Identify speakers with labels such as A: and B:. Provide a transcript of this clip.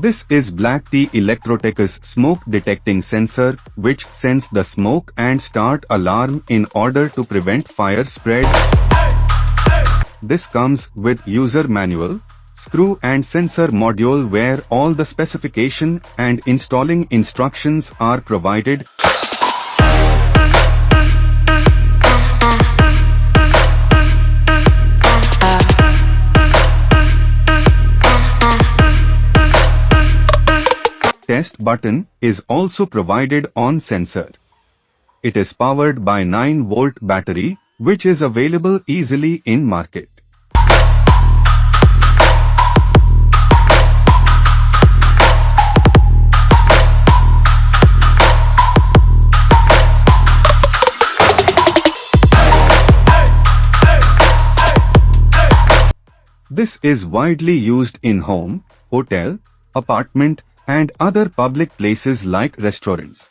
A: This is BlackT Electrotech's smoke detecting sensor, which sense the smoke and start alarm in order to prevent fire spread. This comes with user manual, screw and sensor module where all the specification and installing instructions are provided. Test button is also provided on sensor. It is powered by 9-volt battery, which is available easily in market. This is widely used in home, hotel, apartment, and other public places like restaurants.